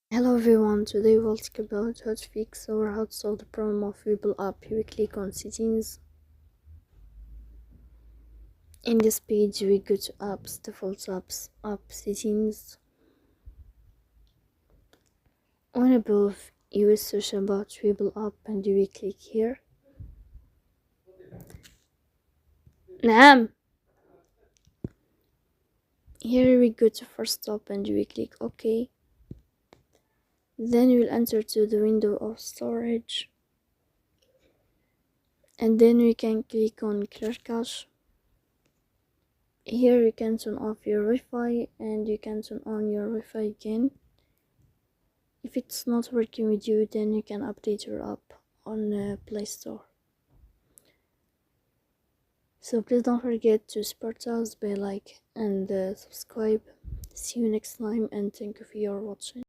Hello everyone, today we'll talk about how to fix or how to solve the problem of Webull app. We click on settings. In this page we go to apps, default apps, app settings. On above you will search about Webull app and you will click here. نعم. Here we go to first stop and you will click OK. Then you will enter to the window of storage. And then we can click on clear cache. Here you can turn off your Wi-Fi and you can turn on your Wi-Fi again. If it's not working with you, then you can update your app on Play Store. So please don't forget to support us by like and subscribe. See you next time and thank you for your watching.